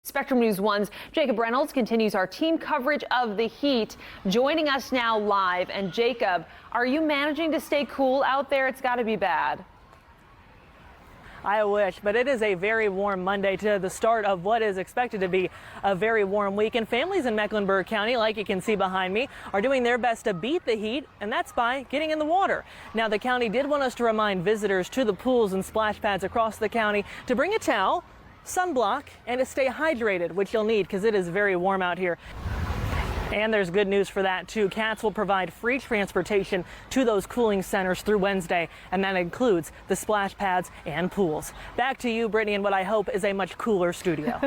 Spectrum News 1's Jacob Reynolds continues our team coverage of the heat, joining us now live. And Jacob, are you managing to stay cool out there? It's got to be bad. I wish, but it is a very warm Monday to the start of what is expected to be a very warm week. And families in Mecklenburg County, like you can see behind me, are doing their best to beat the heat, and that's by getting in the water. Now, the county did want us to remind visitors to the pools and splash pads across the county to bring a towel, sunblock, and to stay hydrated, which you'll need because it is very warm out here. And there's good news for that too. CATS will provide free transportation to those cooling centers through Wednesday, and that includes the splash pads and pools. Back to you, Brittany, in what I hope is a much cooler studio.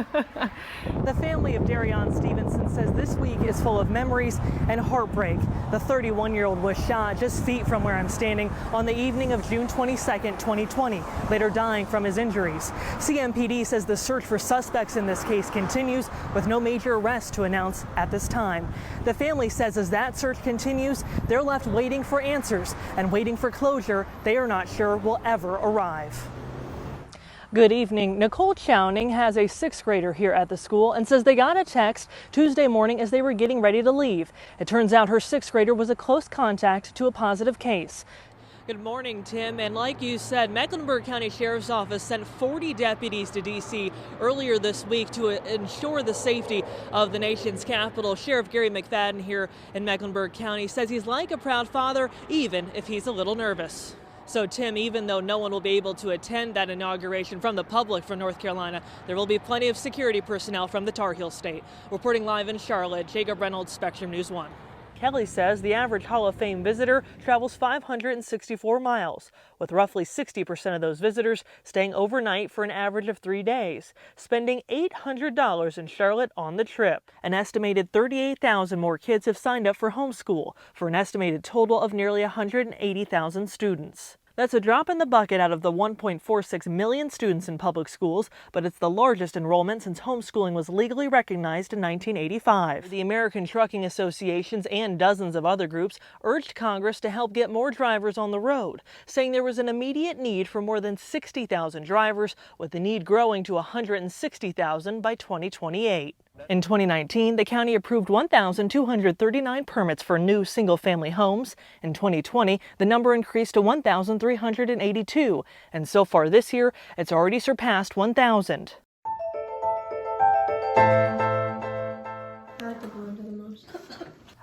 The family of Darion Stevenson says this week is full of memories and heartbreak. The 31-year-old was shot just feet from where I'm standing on the evening of June 22nd, 2020, later dying from his injuries. CMPD says the search for suspects in this case continues with no major arrests to announce at this time. The family says as that search continues, they're left waiting for answers and waiting for closure they are not sure will ever arrive. Good evening. Nicole Chowning has a sixth grader here at the school and says they got a text Tuesday morning as they were getting ready to leave. It turns out her sixth grader was a close contact to a positive case. Good morning, Tim. And like you said, Mecklenburg County Sheriff's Office sent 40 deputies to D.C. earlier this week to ensure the safety of the nation's capital. Sheriff Gary McFadden here in Mecklenburg County says he's like a proud father, even if he's a little nervous. So, Tim, even though no one will be able to attend that inauguration from the public from North Carolina, there will be plenty of security personnel from the Tar Heel State. Reporting live in Charlotte, Jacob Reynolds, Spectrum News 1. Kelly says the average Hall of Fame visitor travels 564 miles, with roughly 60% of those visitors staying overnight for an average of 3 days, spending $800 in Charlotte on the trip. An estimated 38,000 more kids have signed up for homeschool, for an estimated total of nearly 180,000 students. That's a drop in the bucket out of the 1.46 million students in public schools, but it's the largest enrollment since homeschooling was legally recognized in 1985. The American Trucking Associations and dozens of other groups urged Congress to help get more drivers on the road, saying there was an immediate need for more than 60,000 drivers, with the need growing to 160,000 by 2028. In 2019, the county approved 1,239 permits for new single-family homes. In 2020, the number increased to 1,382, and so far this year, it's already surpassed 1,000.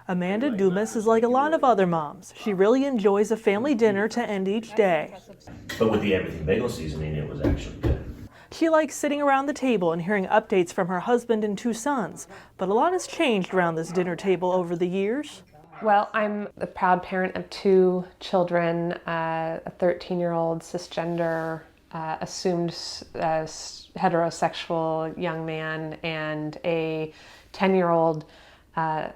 Amanda Dumas is like a lot of other moms. She really enjoys a family dinner to end each day. But with the everything bagel seasoning, it was actually good. She likes sitting around the table and hearing updates from her husband and two sons, but a lot has changed around this dinner table over the years. Well, I'm a proud parent of two children, a 13-year-old cisgender, assumed heterosexual young man, and a 10-year-old a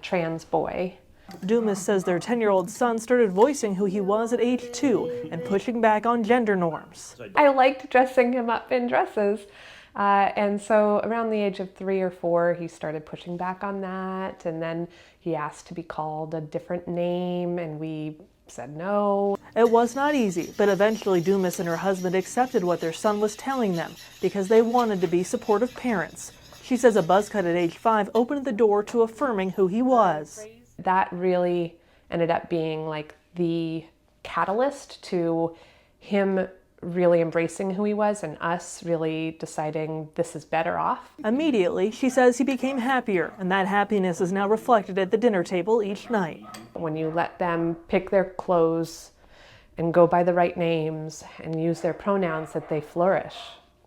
trans boy. Dumas says their 10-year-old son started voicing who he was at age 2 and pushing back on gender norms. I liked dressing him up in dresses, and so around the age of 3 or 4, he started pushing back on that, and then he asked to be called a different name, and we said no. It was not easy, but eventually Dumas and her husband accepted what their son was telling them because they wanted to be supportive parents. She says a buzz cut at age 5 opened the door to affirming who he was. That really ended up being like the catalyst to him really embracing who he was and us really deciding this is better off. Immediately, she says he became happier, and that happiness is now reflected at the dinner table each night. When you let them pick their clothes and go by the right names and use their pronouns, that they flourish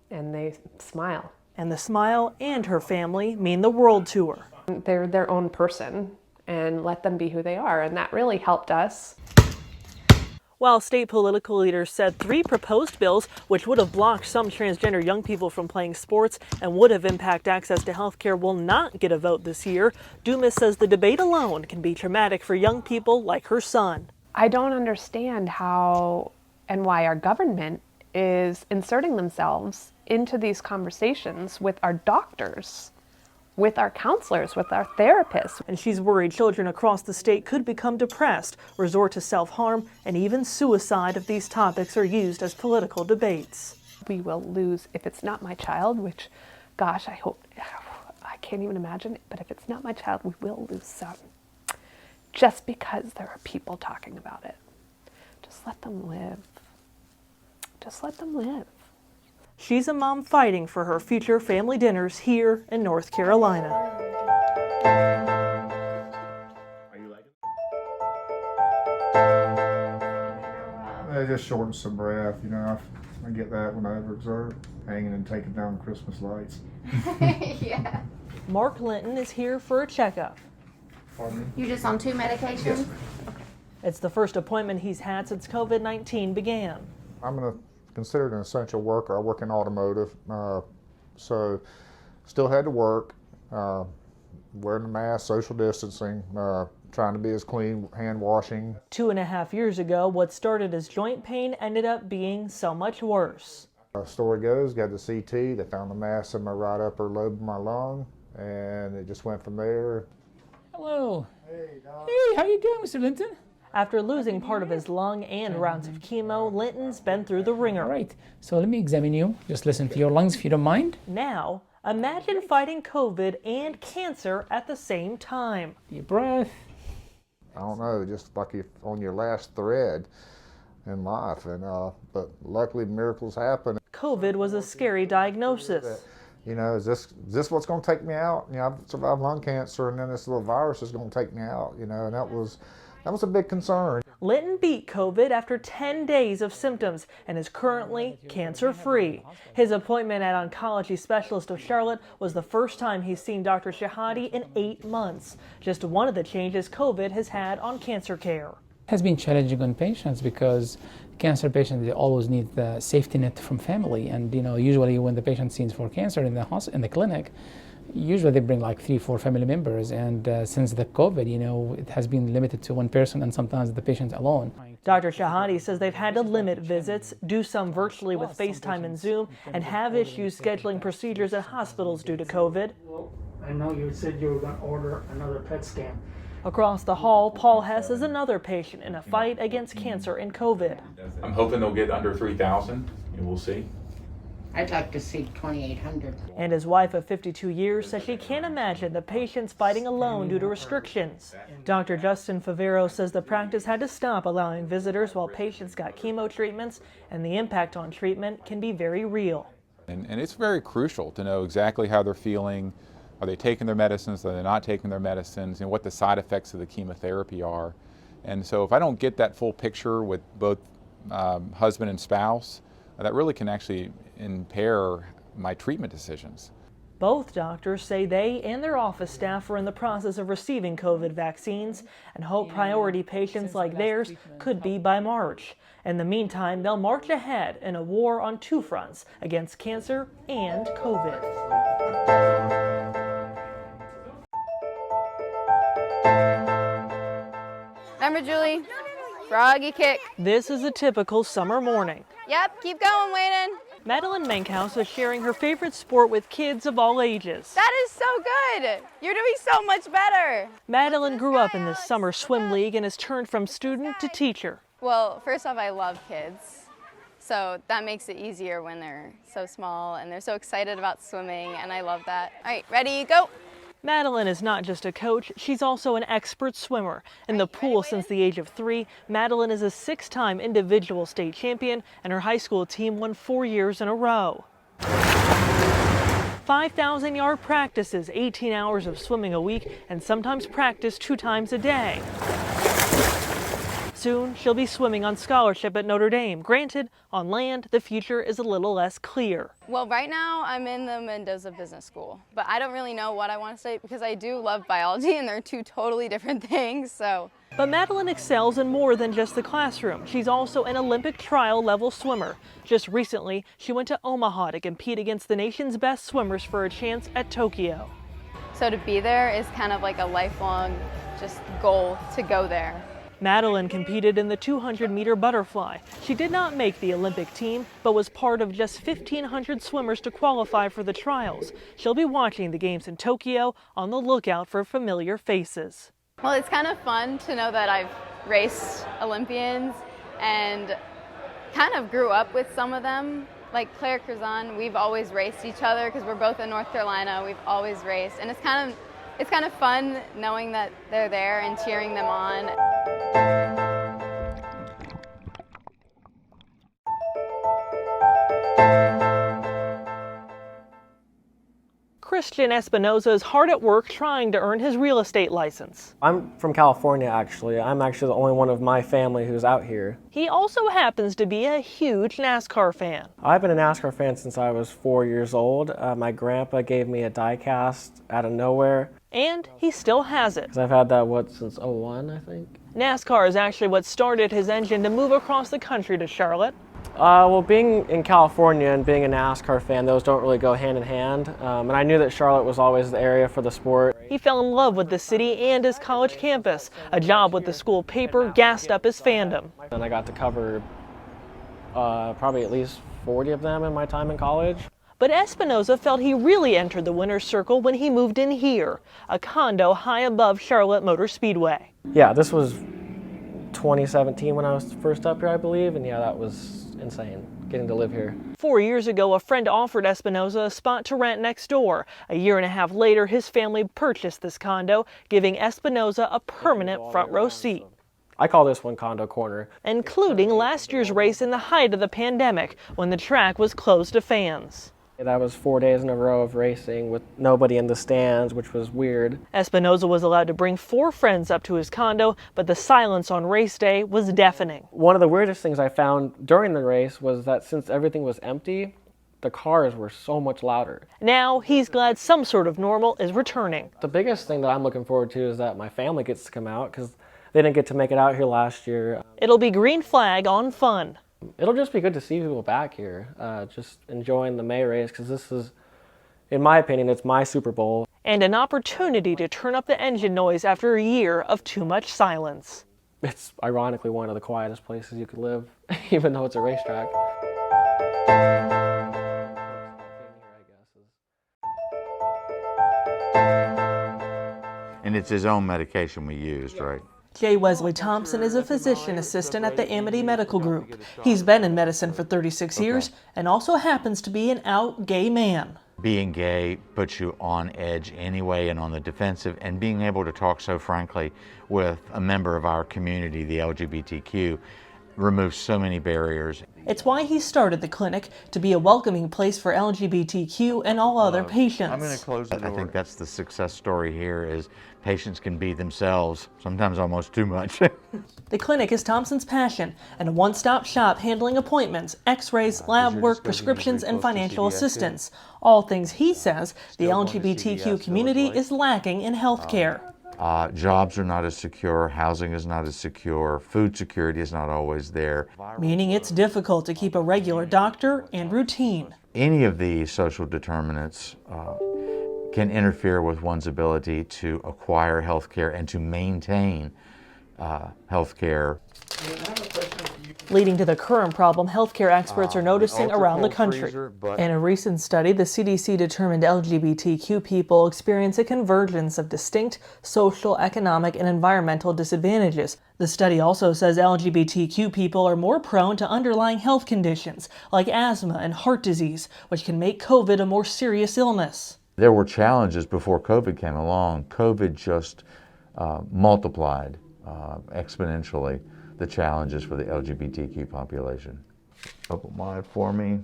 and they smile. And the smile and her family mean the world to her. They're their own person, and let them be who they are, and that really helped us. While state political leaders said 3 proposed bills, which would have blocked some transgender young people from playing sports and would have impacted access to health care, will not get a vote this year, Dumas says the debate alone can be traumatic for young people like her son. I don't understand how and why our government is inserting themselves into these conversations with our doctors, with our counselors, with our therapists. And she's worried children across the state could become depressed, resort to self-harm, and even suicide if these topics are used as political debates. We will lose, if it's not my child, which gosh, I can't even imagine it, but if it's not my child, we will lose some. Just because there are people talking about it. Just let them live. Just let them live. She's a mom fighting for her future family dinners here in North Carolina. It just shortens some breath, you know. I get that whenever it's hanging and taking down Christmas lights. Yeah. Mark Linton is here for a checkup. Pardon me? You're just on 2 medications? Yes, ma'am. It's the first appointment he's had since COVID-19 began. I'm considered an essential worker. I work in automotive, so still had to work, wearing the mask, social distancing, trying to be as clean, hand washing. 2.5 years ago, what started as joint pain ended up being so much worse. Story goes, got the CT, they found the mass in my right upper lobe of my lung, and it just went from there. Hello. Hey, Doc. Hey, how you doing, Mr. Linton? After losing part of his lung and rounds of chemo, Linton's been through the ringer. All right, so let me examine you. Just listen to your lungs if you don't mind. Now, imagine fighting COVID and cancer at the same time. Deep breath. I don't know, just like you're on your last thread in life, and but luckily miracles happen. COVID was a scary diagnosis. You know, is this what's going to take me out? You know, I've survived lung cancer, and then this little virus is going to take me out. You know, and that was a big concern. Linton beat COVID after 10 days of symptoms and is currently cancer-free. His appointment at oncology specialist of Charlotte was the first time he's seen Dr. Shahadi in 8 months. Just one of the changes COVID has had on cancer care. It has been challenging on patients because cancer patients, they always need the safety net from family. And, you know, usually when the patient seen for cancer in the clinic, usually they bring like 3-4 family members, and since the COVID, you know, it has been limited to one person and sometimes the patient alone. Dr. Shahadi says they've had to limit visits, do some virtually with FaceTime and Zoom, and have issues scheduling procedures at hospitals due to COVID. Well, I know you said you were going to order another PET scan. Across the hall, Paul Hess is another patient in a fight against cancer and COVID. I'm hoping they'll get under 3,000, and we'll see. I'd like to see 2,800. And his wife of 52 years says she can't imagine the patients fighting alone due to restrictions. Dr. Justin Favero says the practice had to stop allowing visitors while patients got chemo treatments, and the impact on treatment can be very real. And it's very crucial to know exactly how they're feeling. Are they taking their medicines? Are they not taking their medicines? And what the side effects of the chemotherapy are. And so if I don't get that full picture with both husband and spouse, that really can actually impair my treatment decisions. Both doctors say they and their office staff are in the process of receiving COVID vaccines and hope priority patients like theirs could be by March. In the meantime, they'll march ahead in a war on 2 fronts against cancer and COVID. Remember, Julie? Froggy kick. This is a typical summer morning. Yep, keep going, Wayden. Madeline Menkhaus is sharing her favorite sport with kids of all ages. That is so good. You're doing so much better. Madeline grew up in this summer swim league and has turned from student to teacher. Well, first off, I love kids. So that makes it easier when they're so small and they're so excited about swimming, and I love that. All right, ready, go. Madeline is not just a coach, she's also an expert swimmer. In the pool since the age of 3, Madeline is a 6-time individual state champion, and her high school team won 4 years in a row. 5,000-yard practices, 18 hours of swimming a week, and sometimes practice 2 times a day. Soon, she'll be swimming on scholarship at Notre Dame. Granted, on land, the future is a little less clear. Well, right now I'm in the Mendoza Business School, but I don't really know what I want to study because I do love biology and they're 2 totally different things, so. But Madeline excels in more than just the classroom. She's also an Olympic trial level swimmer. Just recently, she went to Omaha to compete against the nation's best swimmers for a chance at Tokyo. So to be there is kind of like a lifelong just goal to go there. Madeline competed in the 200-meter butterfly. She did not make the Olympic team, but was part of just 1,500 swimmers to qualify for the trials. She'll be watching the games in Tokyo, on the lookout for familiar faces. Well, it's kind of fun to know that I've raced Olympians and kind of grew up with some of them. like Claire Curzon, we've always raced each other because we're both in North Carolina. We've always raced, and it's kind of fun knowing that they're there and cheering them on. Christian Espinoza is hard at work trying to earn his real estate license. I'm from California, actually. I'm actually the only one of my family who's out here. He also happens to be a huge NASCAR fan. I've been a NASCAR fan since I was 4 years old. My grandpa gave me a die cast out of nowhere. And he still has it. Because I've had that, since '01, I think? NASCAR is actually what started his engine to move across the country to Charlotte. Well, being in California and being a NASCAR fan, those don't really go hand in hand. And I knew that Charlotte was always the area for the sport. He fell in love with the city and his college campus. A job with the school paper gassed up his fandom. And I got to cover probably at least 40 of them in my time in college. But Espinoza felt he really entered the winner's circle when he moved in here, a condo high above Charlotte Motor Speedway. Yeah, this was 2017 when I was first up here, I believe, and yeah, that was insane, getting to live here. 4 years ago, a friend offered Espinoza a spot to rent next door. A year and a half later, his family purchased this condo, giving Espinoza a permanent front row seat. I call this one Condo Corner. Including last year's race in the height of the pandemic, when the track was closed to fans. That was 4 days in a row of racing with nobody in the stands, which was weird. Espinoza was allowed to bring 4 friends up to his condo, but the silence on race day was deafening. One of the weirdest things I found during the race was that since everything was empty, the cars were so much louder. Now he's glad some sort of normal is returning. The biggest thing that I'm looking forward to is that my family gets to come out because they didn't get to make it out here last year. It'll be green flag on fun. It'll just be good to see people back here, just enjoying the May race, because this is, in my opinion, it's my Super Bowl. And an opportunity to turn up the engine noise after a year of too much silence. It's ironically one of the quietest places you could live, even though it's a racetrack. And it's his own medication we used, right? J. Wesley Thompson is a physician assistant at the Amity Medical Group. He's been in medicine for 36 years and also happens to be an out gay man. Being gay puts you on edge anyway and on the defensive, and being able to talk so frankly with a member of our community, the LGBTQ, removes so many barriers. It's why he started the clinic, to be a welcoming place for LGBTQ and all other patients. I'm going to close the door. I think that's the success story here, is patients can be themselves, sometimes almost too much. The clinic is Thompson's passion and a one-stop shop handling appointments, x-rays, lab work, prescriptions, and financial assistance. All things he says the LGBTQ community is lacking in health care. Jobs are not as secure, housing is not as secure, food security is not always there. Meaning it's difficult to keep a regular doctor and routine. Any of these social determinants can interfere with one's ability to acquire health care and to maintain health care. Leading to the current problem healthcare experts are noticing around the country. In a recent study, the CDC determined LGBTQ people experience a convergence of distinct social, economic, and environmental disadvantages. The study also says LGBTQ people are more prone to underlying health conditions like asthma and heart disease, which can make COVID a more serious illness. There were challenges before COVID came along. COVID just multiplied exponentially the challenges for the LGBTQ population. Couple wide for me.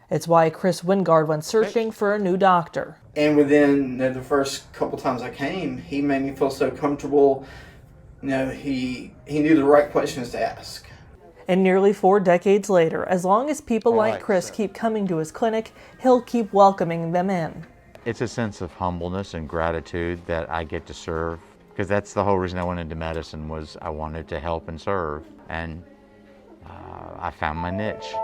It's why Chris Wingard went searching for a new doctor. And within the first couple times I came, he made me feel so comfortable. He knew the right questions to ask. And nearly 4 decades later, as long as people like Chris keep coming to his clinic, he'll keep welcoming them in. It's a sense of humbleness and gratitude that I get to serve. Because that's the whole reason I went into medicine, was I wanted to help and serve, and I found my niche.